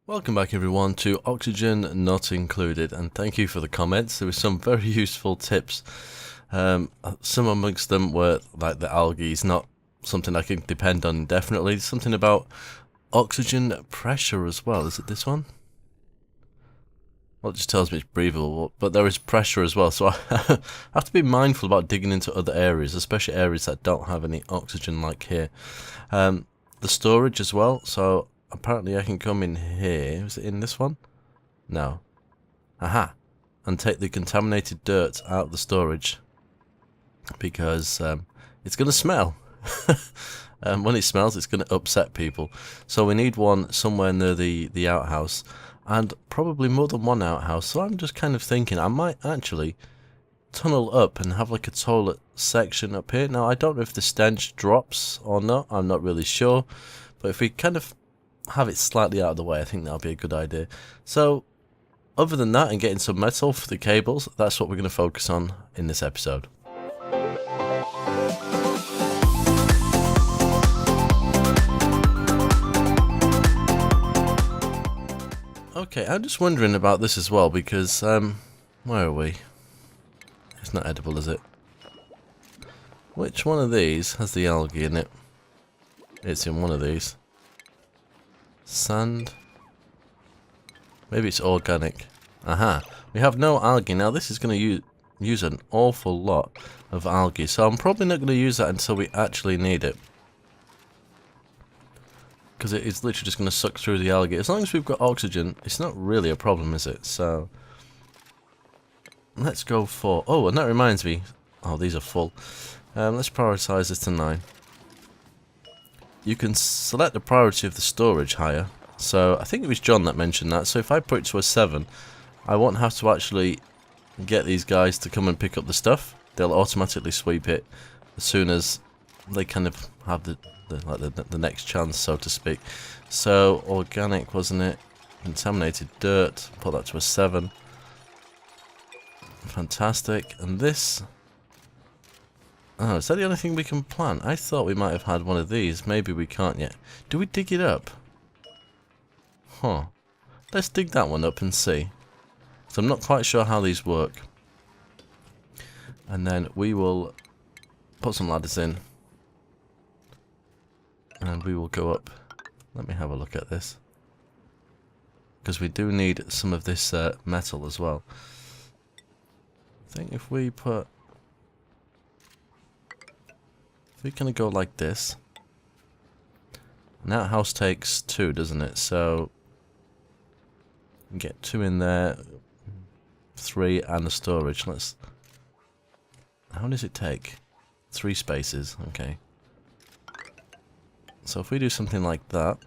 Welcome back everyone to Oxygen Not Included, and thank you for the comments. There were some very useful tips. Some amongst them were like the algae is not something I can depend on indefinitely. Something about oxygen pressure as well. Is it this one? Well, it just tells me it's breathable, but there is pressure as well, so I have to be mindful about digging into other areas, especially areas that don't have any oxygen like here. The storage as well, so apparently I can come in here. Is it in this one? No. Aha! And take the contaminated dirt out of the storage, because it's going to smell. When it smells, it's going to upset people. So we need one somewhere near the outhouse, and probably more than one outhouse. So I'm just kind of thinking I might actually tunnel up and have like a toilet section up here. Now I don't know if the stench drops or not. I'm not really sure, but if we kind of have it slightly out of the way, I think that'll be a good idea. So other than that and getting some metal for the cables, that's what we're going to focus on in this episode. Okay, I'm just wondering about this as well, because where are we? It's not edible, is it? Which one of these has the algae in it? It's in one of these. Sand. Maybe it's organic. Aha. We have no algae. Now this is going to use an awful lot of algae, so I'm probably not going to use that until we actually need it, because it's literally just going to suck through the algae. As long as we've got oxygen, it's not really a problem, is it? So let's go for... Oh, and that reminds me. Oh, these are full. Let's prioritize this to 9. You can select the priority of the storage higher. So I think it was John that mentioned that. So if I put it to a 7, I won't have to actually get these guys to come and pick up the stuff. They'll automatically sweep it as soon as they kind of have the next chance, so to speak. So organic, wasn't it? Contaminated dirt. Put that to a 7. Fantastic. And this... Oh, is that the only thing we can plant? I thought we might have had one of these. Maybe we can't yet. Do we dig it up? Huh. Let's dig that one up and see. So I'm not quite sure how these work. And then we will put some ladders in. And we will go up. Let me have a look at this, because we do need some of this metal as well. I think if we put... we kind of go like this. And that house takes 2, doesn't it? So get 2 in there, 3, and the storage. Let's... how does it take? 3 spaces. Okay. So if we do something like that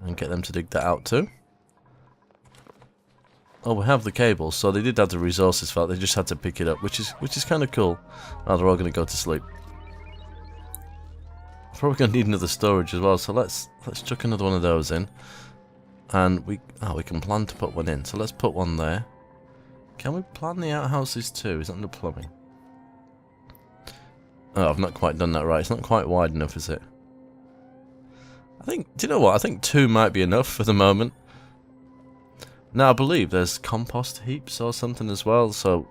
and get them to dig that out too. Oh, we have the cables, so they did have the resources for it. They just had to pick it up, which is kind of cool. Oh, they're all going to go to sleep. Probably going to need another storage as well, so let's chuck another one of those in. And we can plan to put one in, so let's put one there. Can we plan the outhouses too? Is that under plumbing? Oh, I've not quite done that right. It's not quite wide enough, is it? Do you know what? I think 2 might be enough for the moment. Now, I believe there's compost heaps or something as well, so...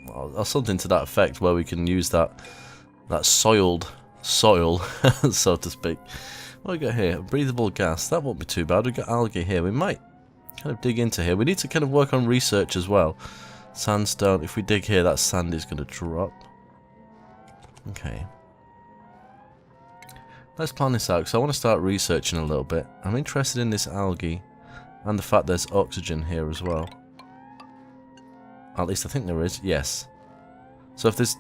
or something to that effect, where we can use that soiled soil, so to speak. What do we got here? Breathable gas. That won't be too bad. We've got algae here. We might kind of dig into here. We need to kind of work on research as well. Sandstone. If we dig here, that sand is going to drop. Okay. Let's plan this out, because I want to start researching a little bit. I'm interested in this algae, and the fact there's oxygen here as well. At least I think there is. Yes. So if there's...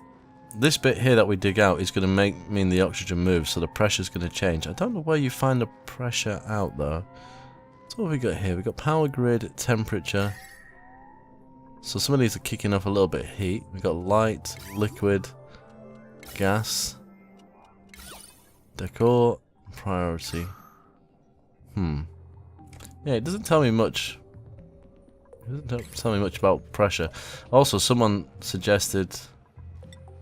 this bit here that we dig out is going to mean the oxygen moves, so the pressure's going to change. I don't know where you find the pressure out, though. So what have we got here? We've got power grid, temperature. So some of these are kicking up a little bit of heat. We've got light, liquid... gas, decor, priority. Yeah, it doesn't tell me much. It doesn't tell me much about pressure. Also, someone suggested,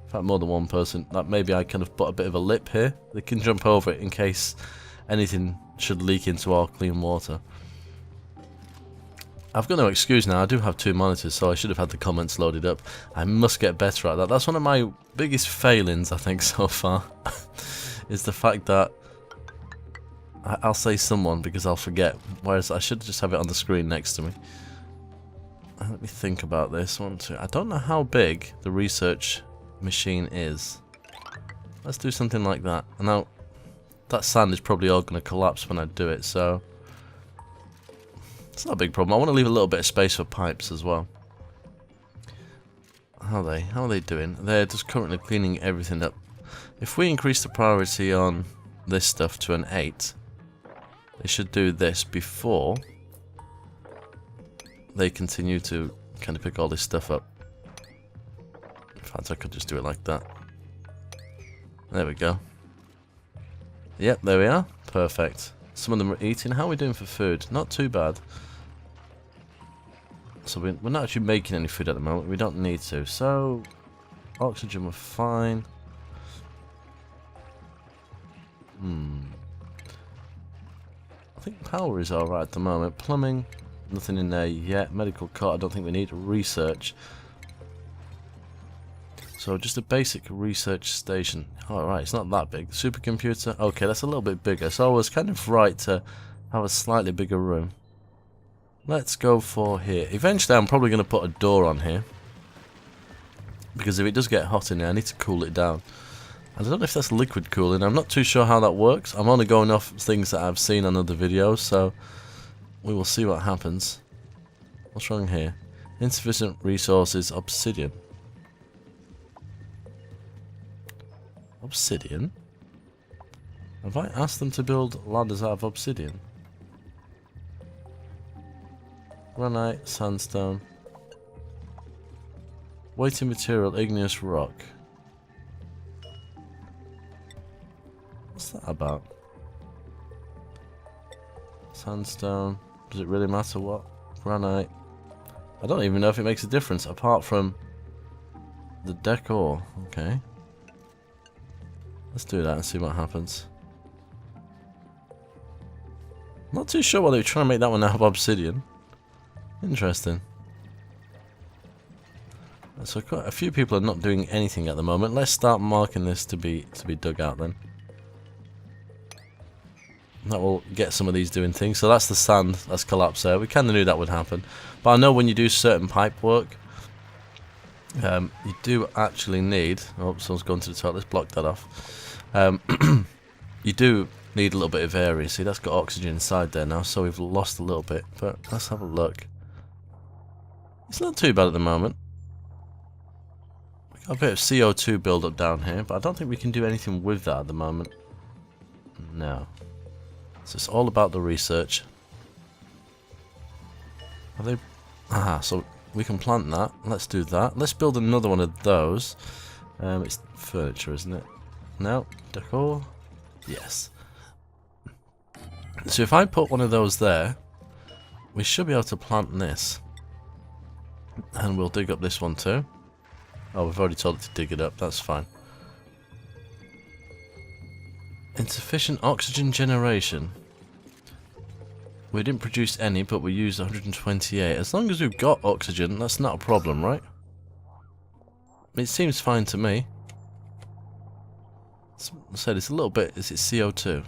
in fact more than one person, that maybe I kind of put a bit of a lip here. They can jump over it in case anything should leak into our clean water. I've got no excuse now. I do have 2 monitors, so I should have had the comments loaded up. I must get better at that. That's one of my biggest failings, I think, so far. Is the fact that I'll say someone because I'll forget. Whereas I should just have it on the screen next to me. Let me think about this. 1, 2. I don't know how big the research machine is. Let's do something like that. And now, that sand is probably all going to collapse when I do it, so... It's not a big problem. I want to leave a little bit of space for pipes as well. How are they doing? They're just currently cleaning everything up. If we increase the priority on this stuff to an 8, they should do this before they continue to kind of pick all this stuff up. In fact, I could just do it like that. There we go. Yep, there we are. Perfect. Some of them are eating. How are we doing for food? Not too bad. So we're not actually making any food at the moment. We don't need to. So, oxygen, we're fine. I think power is alright at the moment. Plumbing, nothing in there yet. Medical cart, I don't think we need. Research. So just a basic research station. Alright, it's not that big. Supercomputer, okay, that's a little bit bigger. So I was kind of right to have a slightly bigger room. Let's go for here. Eventually I'm probably going to put a door on here. Because if it does get hot in here, I need to cool it down. I don't know if that's liquid cooling. I'm not too sure how that works. I'm only going off things that I've seen on other videos, so we will see what happens. What's wrong here? Insufficient resources, obsidian. Obsidian? Have I asked them to build ladders out of obsidian? Granite, sandstone. Weighty material, igneous rock. What's that about? Sandstone. Does it really matter what? Granite. I don't even know if it makes a difference apart from the decor. Okay. Let's do that and see what happens. Not too sure why they were trying to make that one out of obsidian. Interesting. So quite a few people are not doing anything at the moment. Let's start marking this to be dug out then. That will get some of these doing things. So that's the sand that's collapsed there. We kind of knew that would happen. But I know when you do certain pipe work, you do actually need... Oh, someone's gone to the toilet. Let's block that off. You do need a little bit of area. See, that's got oxygen inside there now, so we've lost a little bit. But let's have a look. It's not too bad at the moment. We've got a bit of CO2 build-up down here, but I don't think we can do anything with that at the moment. No. So it's all about the research. Are they... Aha, so we can plant that. Let's do that. Let's build another one of those. It's furniture, isn't it? No. Decor? Yes. So if I put one of those there, we should be able to plant this. And we'll dig up this one too. Oh, we've already told it to dig it up. That's fine. Insufficient oxygen generation. We didn't produce any, but we used 128. As long as we've got oxygen, that's not a problem, right? It seems fine to me. I said it's a little bit. Is it CO2?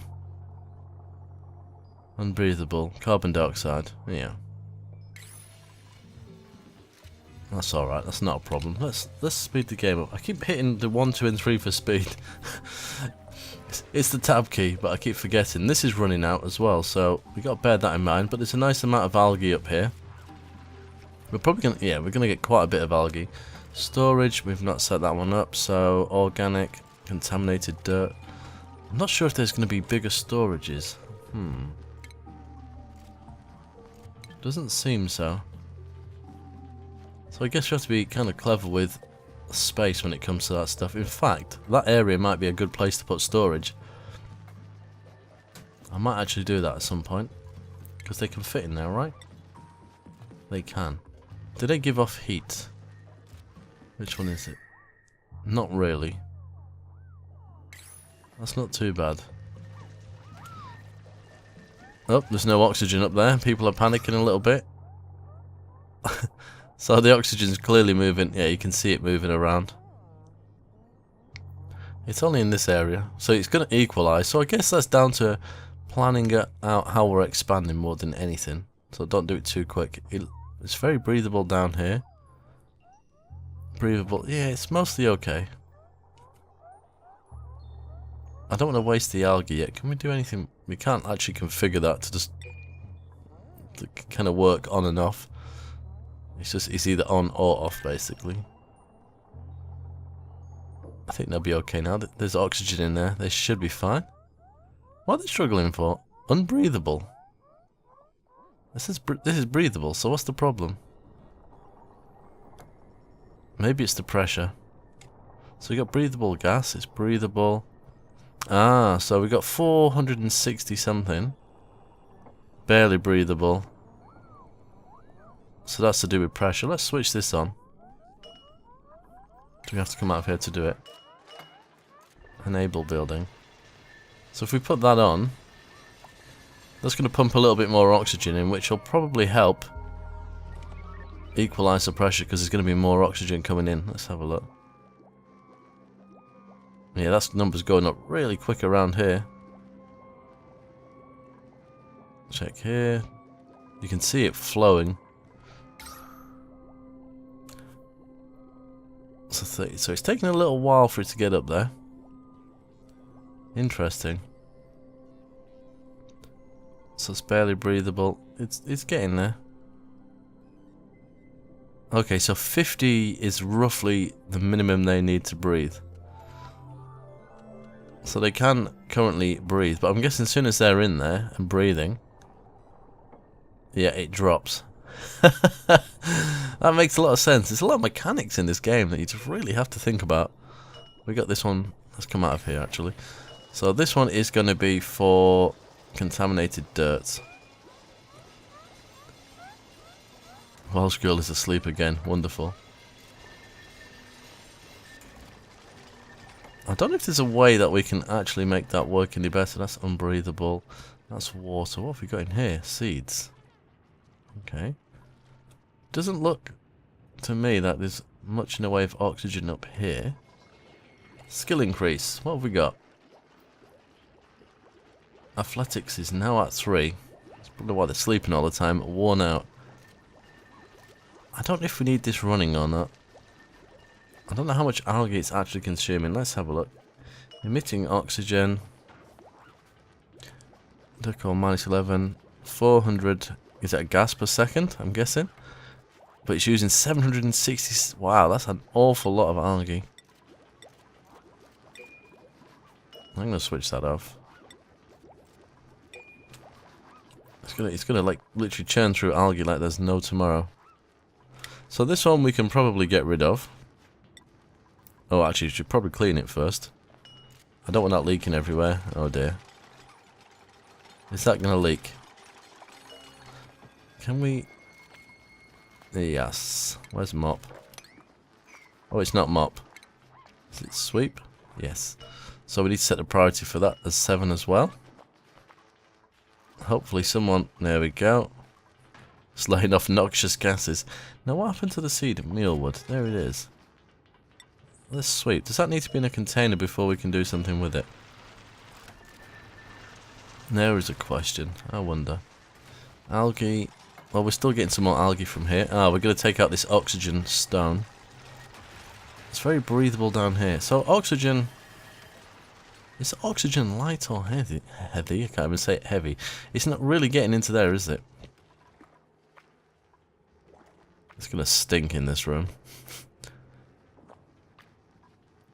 Unbreathable. Carbon dioxide. Yeah. That's alright, that's not a problem. Let's speed the game up. I keep hitting the 1, 2 and 3 for speed. It's the tab key, but I keep forgetting. This is running out as well, so we got to bear that in mind. But there's a nice amount of algae up here. We're probably gonna, yeah, we're gonna get quite a bit of algae. Storage, we've not set that one up. So organic, contaminated dirt. I'm not sure if there's gonna be bigger storages. Doesn't seem so. So I guess you have to be kind of clever with space when it comes to that stuff. In fact, that area might be a good place to put storage. I might actually do that at some point. Because they can fit in there, right? They can. Do they give off heat? Which one is it? Not really. That's not too bad. Oh, there's no oxygen up there. People are panicking a little bit. So the oxygen's clearly moving. Yeah, you can see it moving around. It's only in this area, so it's going to equalise. So I guess that's down to planning out how we're expanding more than anything. So don't do it too quick. It's very breathable down here. Breathable. Yeah, it's mostly okay. I don't want to waste the algae yet. Can we do anything? We can't actually configure that to just kind of work on and off. It's either on or off, basically. I think they'll be okay now. There's oxygen in there. They should be fine. What are they struggling for? Unbreathable. This is breathable, so what's the problem? Maybe it's the pressure. So we got breathable gas. It's breathable. Ah, so we got 460 something. Barely breathable. So that's to do with pressure. Let's switch this on. Do we have to come out of here to do it? Enable building. So if we put that on, that's going to pump a little bit more oxygen in, which will probably help equalise the pressure because there's going to be more oxygen coming in. Let's have a look. Yeah, that's numbers going up really quick around here. Check here. You can see it flowing. So it's taking a little while for it to get up there. Interesting. So it's barely breathable. It's getting there. Okay, so 50 is roughly the minimum they need to breathe. So they can currently breathe, but I'm guessing as soon as they're in there and breathing, yeah, it drops. That makes a lot of sense. There's a lot of mechanics in this game that you just really have to think about. We got this one. Let's come out of here, actually. So this one is going to be for contaminated dirt. Welsh girl is asleep again. Wonderful. I don't know if there's a way that we can actually make that work any better. That's unbreathable. That's water. What have we got in here? Seeds. Okay. Doesn't look to me that there's much in the way of oxygen up here. Skill increase. What have we got? Athletics is now at 3. That's probably why they're sleeping all the time. Worn out. I don't know if we need this running or not. I don't know how much algae it's actually consuming. Let's have a look. Emitting oxygen. Decor minus 11. 400. Is that a gas per second? I'm guessing. But it's using 760. Wow, that's an awful lot of algae. I'm gonna switch that off. It's gonna like literally churn through algae like there's no tomorrow. So this one we can probably get rid of. Oh, actually, you should probably clean it first. I don't want that leaking everywhere. Oh dear. Is that gonna leak? Can we? Yes. Where's mop? Oh, it's not mop. Is it sweep? Yes. So we need to set the priority for that as 7 as well. Hopefully someone... There we go. Slaying off noxious gases. Now what happened to the seed of mealwood? There it is. Let's sweep. Does that need to be in a container before we can do something with it? There is a question. I wonder. Algae... Well, we're still getting some more algae from here. Ah, we're going to take out this oxygen stone. It's very breathable down here. So oxygen... Is oxygen light or heavy? Heavy? I can't even say it heavy. It's not really getting into there, is it? It's going to stink in this room.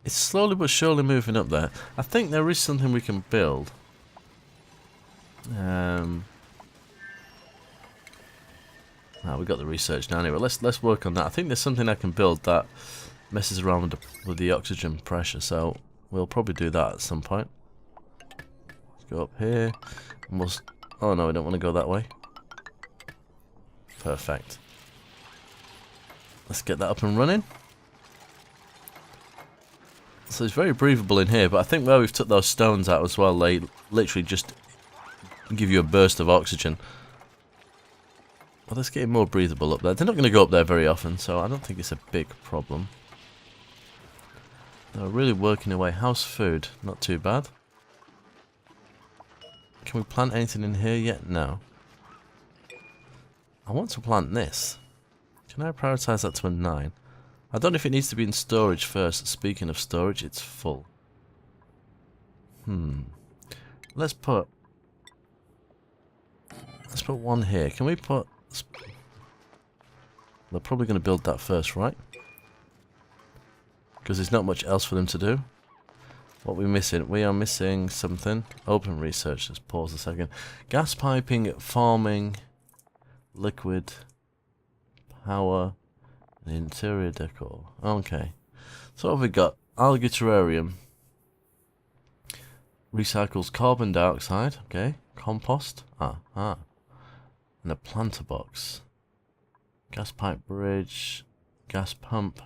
It's slowly but surely moving up there. I think there is something we can build. We've got the research now anyway. Let's work on that. I think there's something I can build that messes around with the oxygen pressure. So we'll probably do that at some point. Let's go up here. And we'll oh no, we don't want to go that way. Perfect. Let's get that up and running. So it's very breathable in here, but I think where we've took those stones out as well, they literally just give you a burst of oxygen. Well, let's get it more breathable up there. They're not going to go up there very often, so I don't think it's a big problem. They're really working away. House food, not too bad. Can we plant anything in here yet? No. I want to plant this. Can I prioritize that to a 9? I don't know if it needs to be in storage first. Speaking of storage, it's full. Let's put one here. Can we put... They're probably going to build that first, right? Because there's not much else for them to do. What are we missing? We are missing something. Open research. Let's pause a second. Gas piping, farming, liquid, power, and interior decor. Okay. So what have we got? Algae terrarium. Recycles carbon dioxide. Okay. Compost. And a planter box. Gas pipe bridge. Gas pump.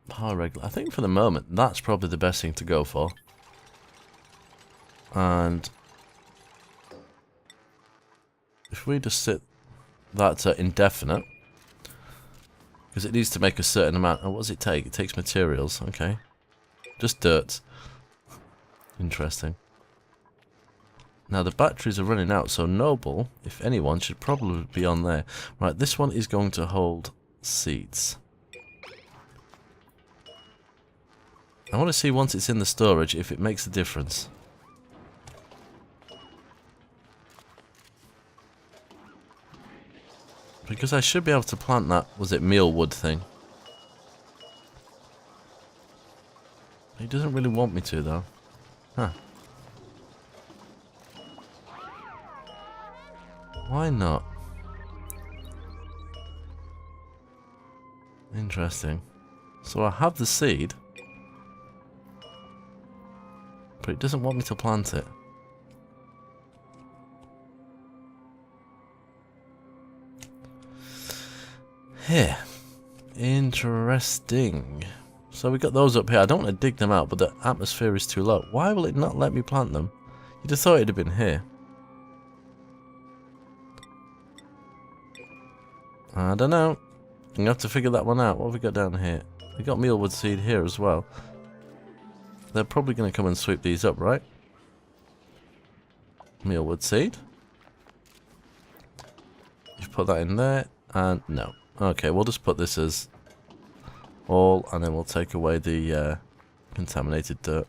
Power regulator. I think for the moment that's probably the best thing to go for. And if we just set that to indefinite, because it needs to make a certain amount. And what does it take? It takes materials. Okay. Just dirt. Interesting. Now the batteries are running out, so Noble, if anyone, should probably be on there. Right, this one is going to hold seeds. I want to see once it's in the storage if it makes a difference. Because I should be able to plant that, was it mealwood thing? He doesn't really want me to though. Huh. Why not? Interesting. So I have the seed, but it doesn't want me to plant it. Here. Interesting. So we got those up here. I don't want to dig them out, but the atmosphere is too low. Why will it not let me plant them? You'd have thought it'd have been here. I don't know. I'm going to have to figure that one out. What have we got down here? We got mealwood seed here as well. They're probably going to come and sweep these up, right? Mealwood seed. You've put that in there, and no. Okay, we'll just put this as all, and then we'll take away the contaminated dirt.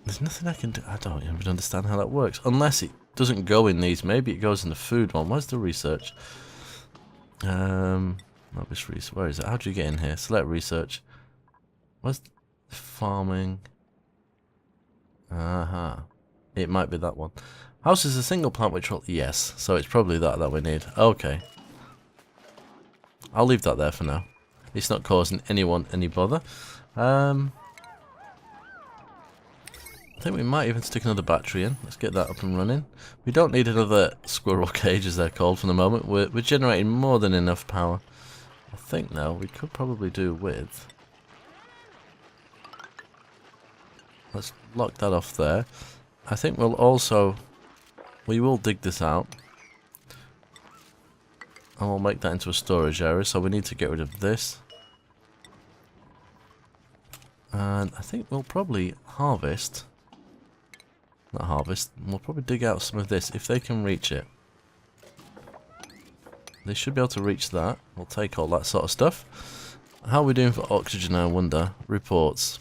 There's nothing I can do. I don't even understand how that works. Unless it doesn't go in these. Maybe it goes in the food one. Where's the research? Not this research. Where is it? How do you get in here? Select research. Where's farming? Aha. It might be that one. House is a single plant which will... Yes. So it's probably that we need. Okay. I'll leave that there for now. It's not causing anyone any bother. I think we might even stick another battery in. Let's get that up and running. We don't need another squirrel cage, as they're called, for the moment. We're generating more than enough power. I think now we could probably do with... Let's lock that off there. I think we'll also... We will dig this out. And we'll make that into a storage area. So we need to get rid of this. And I think we'll probably harvest... Not harvest. We'll probably dig out some of this if they can reach it. They should be able to reach that. We'll take all that sort of stuff. How are we doing for oxygen, I wonder? Reports.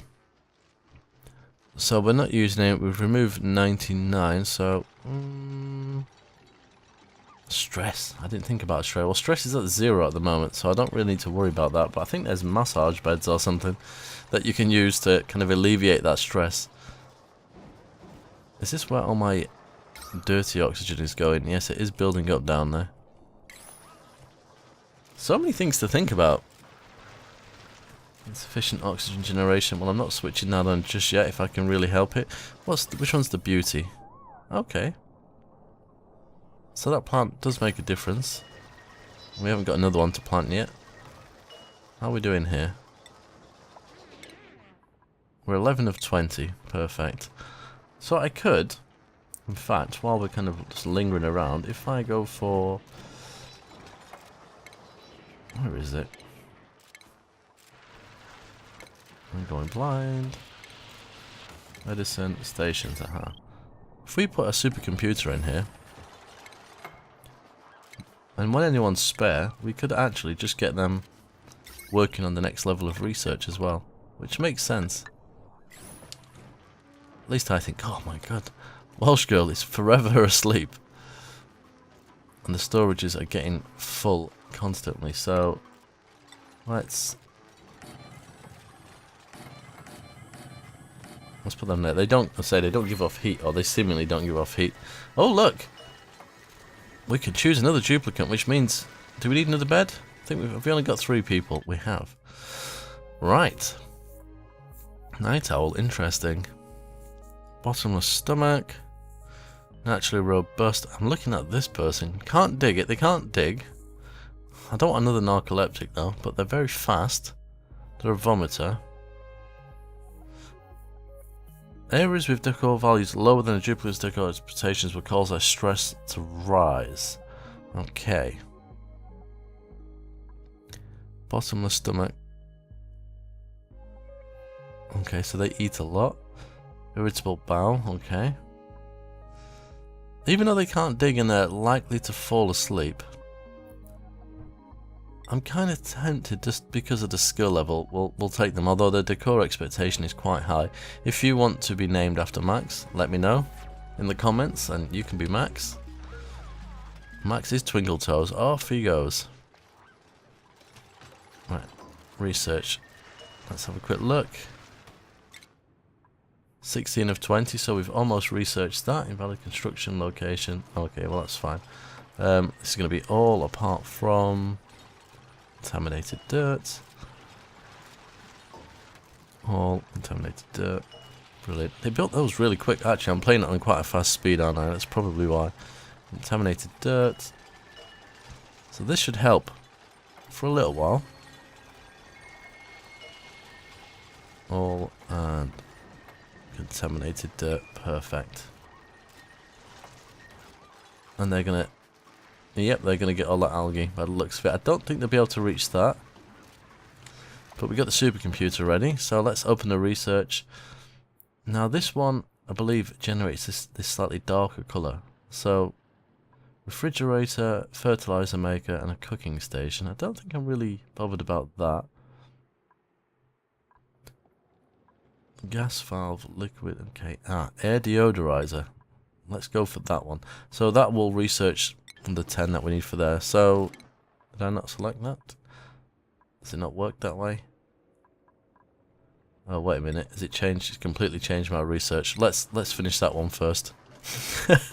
So we're not using it. We've removed 99. So stress. I didn't think about stress. Well, stress is at 0 at the moment, so I don't really need to worry about that. But I think there's massage beds or something that you can use to kind of alleviate that stress. Is this where all my dirty oxygen is going? Yes, it is building up down there. So many things to think about. Insufficient oxygen generation. Well, I'm not switching that on just yet if I can really help it. Which one's the beauty? Okay. So that plant does make a difference. We haven't got another one to plant yet. How are we doing here? We're 11 of 20. Perfect. So I could, in fact, while we're kind of just lingering around, if I go for... Where is it? I'm going blind. Medicine stations, aha. If we put a supercomputer in here, and when anyone's spare, we could actually just get them working on the next level of research as well, which makes sense. At least I think, oh my god, Welsh girl is forever asleep. And the storages are getting full constantly, so let's put them there. They don't give off heat, or they seemingly don't give off heat. Oh look! We could choose another duplicate, which means, do we need another bed? I think we've only got 3 people. We have. Right. Night owl, interesting. Bottomless stomach. Naturally robust. I'm looking at this person. Can't dig it. They can't dig. I don't want another narcoleptic though, but they're very fast. They're a vomiter. Areas with decor values lower than a duplicate's decor expectations will cause their stress to rise. Okay. Bottomless stomach. Okay, so they eat a lot. Irritable bowel, okay. Even though they can't dig and they're likely to fall asleep, I'm kind of tempted just because of the skill level. We'll take them, although the decor expectation is quite high. If you want to be named after Max, let me know in the comments and you can be Max. Max is Twinkle Toes. Off he goes. Right, research. Let's have a quick look. 16 of 20, so we've almost researched that. Invalid construction location. Okay, well that's fine. This is going to be all apart from contaminated dirt. All contaminated dirt. Brilliant. They built those really quick. Actually, I'm playing it on quite a fast speed, aren't I? That's probably why. Contaminated dirt. So this should help for a little while. All and contaminated dirt. Perfect. And they're gonna... Yep, they're gonna get all that algae by the looks of it. I don't think they'll be able to reach that. But we got the supercomputer ready, so let's open the research. Now this one, I believe, generates this slightly darker colour. So, refrigerator, fertilizer maker, and a cooking station. I don't think I'm really bothered about that. Gas valve, liquid, okay. Air deodorizer. Let's go for that one. So that will research the 10 that we need for there. So, did I not select that? Does it not work that way? Oh, wait a minute. Has it changed? It's completely changed my research. Let's finish that one first. It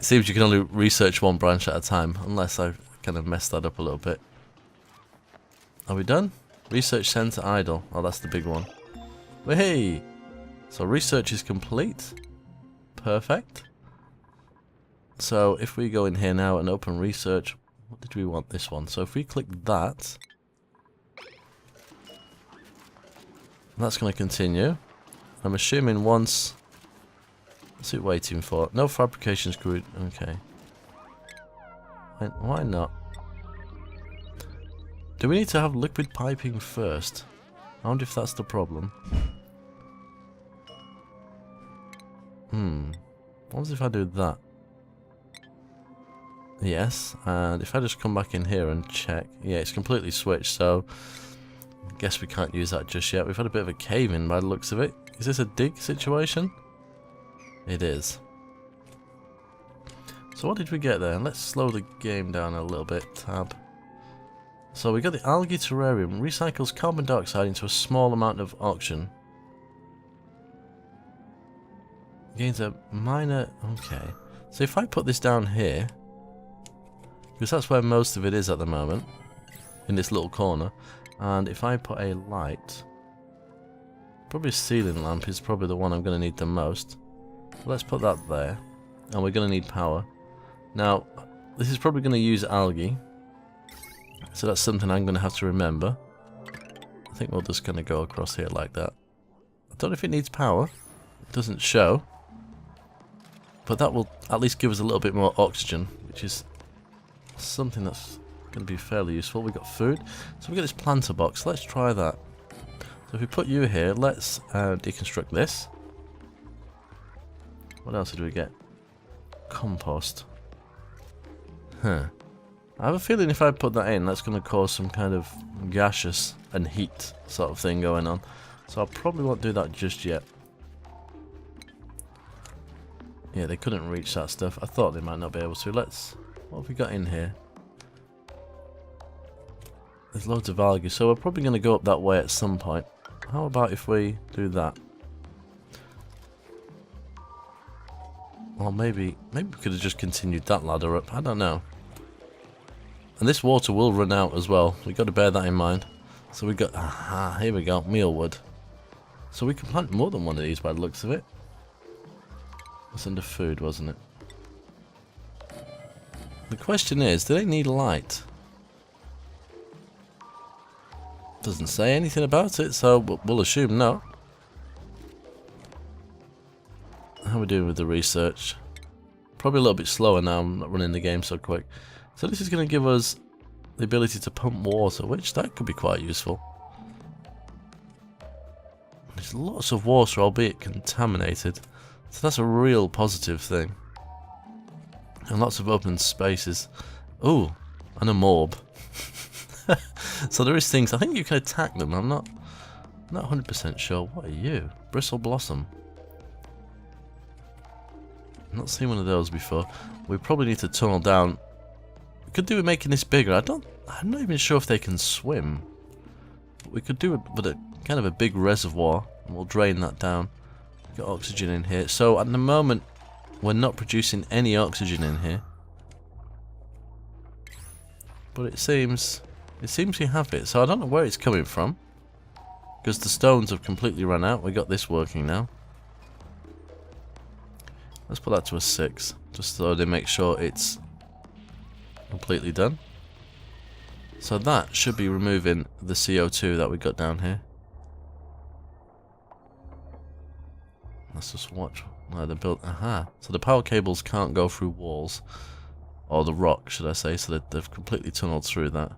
seems you can only research one branch at a time, unless I've kind of messed that up a little bit. Are we done? Research center idle. Oh, that's the big one. Hey! So research is complete. Perfect. So if we go in here now and open research, what did we want this one? So if we click that, that's going to continue. I'm assuming once... What's it waiting for? No fabrication screw. Okay. Why not? Do we need to have liquid piping first? I wonder if that's the problem. What if I do that? Yes, and if I just come back in here and check, yeah, it's completely switched, so I guess we can't use that just yet. We've had a bit of a cave-in by the looks of it. Is this a dig situation? It is. So what did we get there? Let's slow the game down a little bit. Tab. So we got the algae terrarium. Recycles carbon dioxide into a small amount of oxygen. Gains a minor... Okay. So if I put this down here, because that's where most of it is at the moment, in this little corner, and if I put a light, probably a ceiling lamp is probably the one I'm going to need the most. So let's put that there, and we're going to need power. Now, this is probably going to use algae, so that's something I'm going to have to remember. I think we'll just kind of go across here like that. I don't know if it needs power. It doesn't show. But that will at least give us a little bit more oxygen, which is something that's going to be fairly useful. We've got food. So we've got this planter box. Let's try that. So if we put you here, let's deconstruct this. What else did we get? Compost. Huh. I have a feeling if I put that in, that's going to cause some kind of gaseous and heat sort of thing going on. So I probably won't do that just yet. Yeah, they couldn't reach that stuff. I thought they might not be able to. Let's... What have we got in here? There's loads of algae, so we're probably going to go up that way at some point. How about if we do that? Or maybe we could have just continued that ladder up. I don't know. And this water will run out as well. We've got to bear that in mind. So we got... Aha, here we go. Mealwood. So we can plant more than one of these by the looks of it. It's under food, wasn't it? The question is, do they need light? Doesn't say anything about it, so we'll assume no. How are we doing with the research? Probably a little bit slower now, I'm not running the game so quick. So this is going to give us the ability to pump water, which that could be quite useful. There's lots of water, albeit contaminated. So that's a real positive thing. And lots of open spaces. Ooh, and a morb. So there is things, I think you can attack them, I'm not 100% sure. What are you? Bristle Blossom. I've not seen one of those before. We probably need to tunnel down. We could do with making this bigger. I'm not even sure if they can swim. But we could do it with a kind of a big reservoir, and we'll drain that down. Got oxygen in here. So at the moment, we're not producing any oxygen in here. But it seems we have it. So I don't know where it's coming from, because the stones have completely run out. We got this working now. Let's put that to a 6, just so they make sure it's completely done. So that should be removing the CO2 that we got down here. Let's just watch where they're built. Aha. So the power cables can't go through walls. Or the rock, should I say. So they've completely tunneled through that.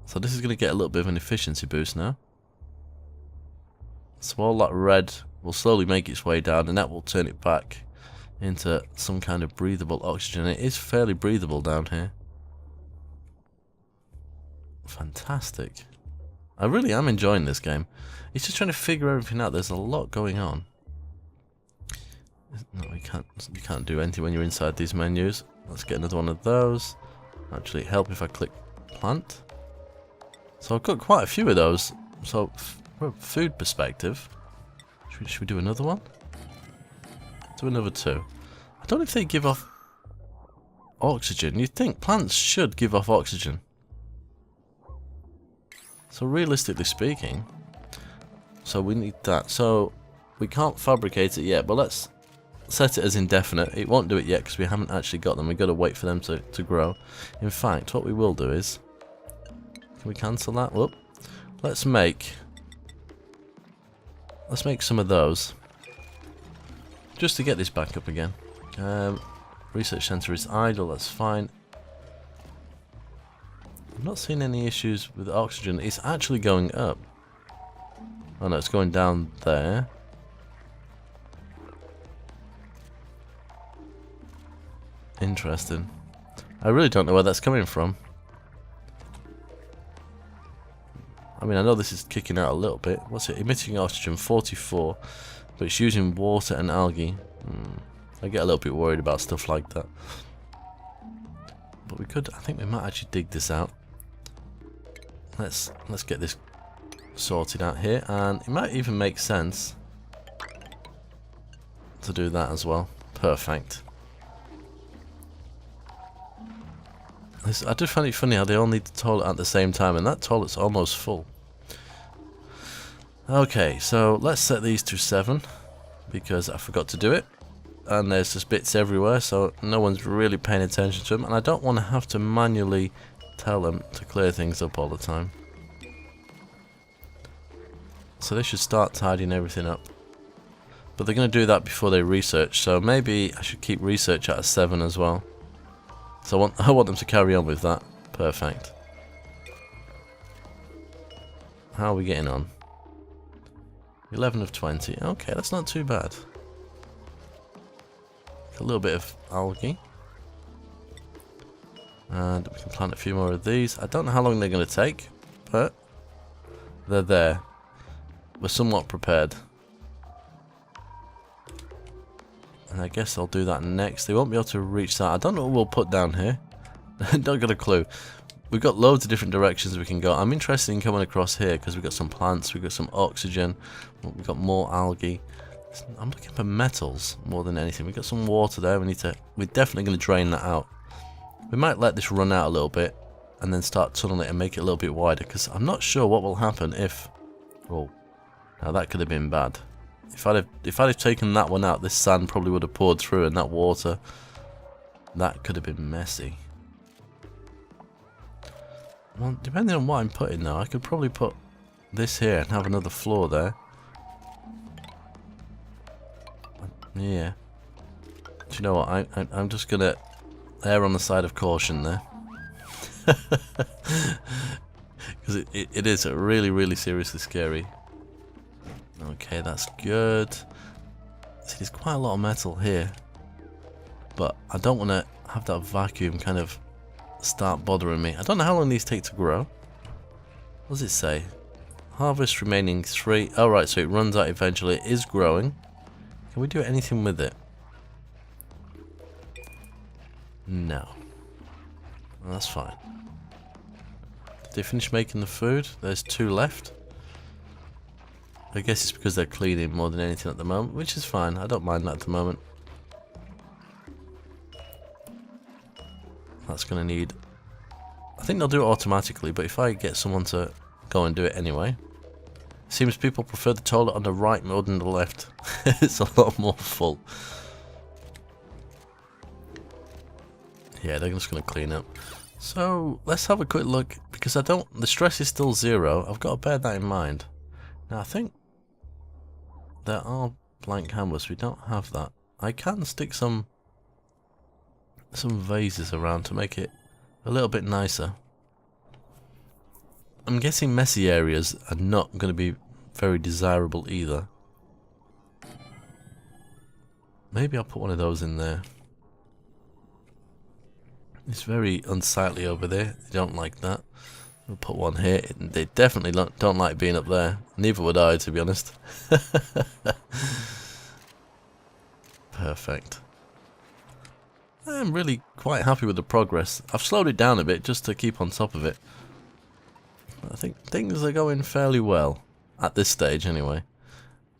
So this is going to get a little bit of an efficiency boost now. So all that red will slowly make its way down, and that will turn it back into some kind of breathable oxygen. It is fairly breathable down here. Fantastic. I really am enjoying this game. It's just trying to figure everything out. There's a lot going on. No, you can't do anything when you're inside these menus. Let's get another one of those. Actually, help if I click plant. So I've got quite a few of those. So from a food perspective, should we do another one? Do another 2. I don't know if they give off oxygen. You'd think plants should give off oxygen. So realistically speaking, so we need that. So we can't fabricate it yet, but let's set it as indefinite. It won't do it yet because we haven't actually got them. We've got to wait for them to grow. In fact, what we will do is, can we cancel that? Whoop. Let's make some of those, just to get this back up again. Research center is idle, that's fine. I'm not seeing any issues with oxygen. It's actually going up. Oh no, it's going down there. Interesting. I really don't know where that's coming from. I mean, I know this is kicking out a little bit. What's it? Emitting oxygen, 44. But it's using water and algae. I get a little bit worried about stuff like that. But we could, I think we might actually dig this out. Let's get this sorted out here. And it might even make sense to do that as well. Perfect. I do find it funny how they all need the toilet at the same time, and that toilet's almost full. Okay, so let's set these to 7, because I forgot to do it. And there's just bits everywhere, so no one's really paying attention to them, and I don't want to have to manually tell them to clear things up all the time. So they should start tidying everything up. But they're going to do that before they research, so maybe I should keep research at a 7 as well. So I want them to carry on with that. Perfect. How are we getting on? 11 of 20. Okay, that's not too bad. A little bit of algae. And we can plant a few more of these. I don't know how long they're going to take, but they're there. We're somewhat prepared. And I guess I'll do that next. They won't be able to reach that. I don't know what we'll put down here. Don't got a clue. We've got loads of different directions we can go. I'm interested in coming across here because we've got some plants, we've got some oxygen, we've got more algae. I'm looking for metals more than anything. We've got some water there. We're definitely going to drain that out. We might let this run out a little bit and then start tunneling it and make it a little bit wider, because I'm not sure what will happen if... Oh, now that could have been bad. If I'd have taken that one out, this sand probably would have poured through, and that water, that could have been messy. Well, depending on what I'm putting now, I could probably put this here and have another floor there. Yeah. Do you know what? I'm just gonna err on the side of caution there, because it is really, really seriously scary. Okay, that's good. See, there's quite a lot of metal here, but I don't want to have that vacuum kind of start bothering me. I don't know how long these take to grow. What does it say? Harvest remaining 3. Oh right, so it runs out eventually. It is growing. Can we do anything with it? No. Well, that's fine. Did they finish making the food? There's 2 left. I guess it's because they're cleaning more than anything at the moment, which is fine. I don't mind that at the moment. That's going to need... I think they'll do it automatically, but if I get someone to go and do it anyway... Seems people prefer the toilet on the right more than the left. It's a lot more full. Yeah, they're just going to clean up. So, let's have a quick look, because the stress is still 0. I've got to bear that in mind. Now, I think there are blank canvas. We don't have that. I can stick some vases around to make it a little bit nicer. I'm guessing messy areas are not going to be very desirable either. Maybe I'll put one of those in there. It's very unsightly over there. They don't like that. We'll put one here. They definitely don't like being up there. Neither would I, to be honest. Perfect. I'm really quite happy with the progress. I've slowed it down a bit just to keep on top of it. I think things are going fairly well, at this stage anyway.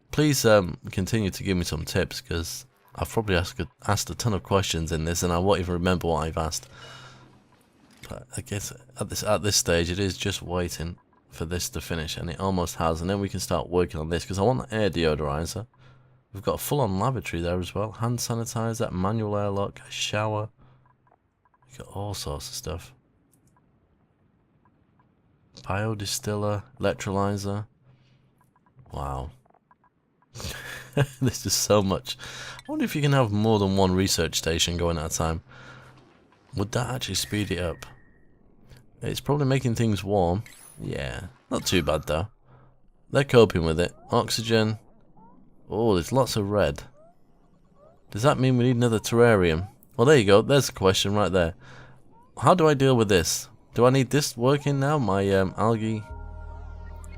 Please continue to give me some tips, because I've probably asked a ton of questions in this and I won't even remember what I've asked. But I guess at this stage it is just waiting for this to finish, and it almost has, and then we can start working on this, because I want the air deodorizer. We've got a full-on lavatory there as well, hand sanitizer, manual airlock, a shower. We've got all sorts of stuff. Biodistiller, electrolyzer. Wow. There's just so much. I wonder if you can have more than one research station going at a time. Would that actually speed it up? It's probably making things warm. Yeah, not too bad though. They're coping with it. Oxygen. Oh, there's lots of red. Does that mean we need another terrarium? Well, there you go. There's a question right there. How do I deal with this? Do I need this working now? My algae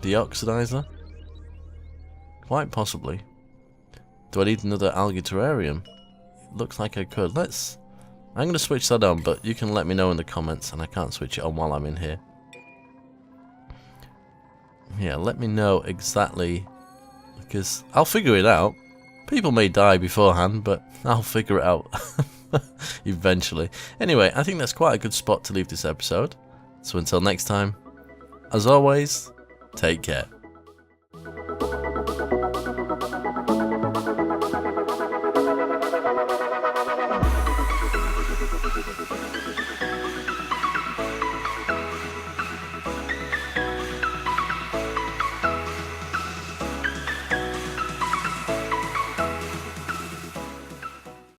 deoxidizer? Quite possibly. Do I need another algae terrarium? It looks like I could. I'm going to switch that on, but you can let me know in the comments, and I can't switch it on while I'm in here. Yeah, let me know exactly, because I'll figure it out. People may die beforehand, but I'll figure it out eventually. Anyway, I think that's quite a good spot to leave this episode. So until next time, as always, take care.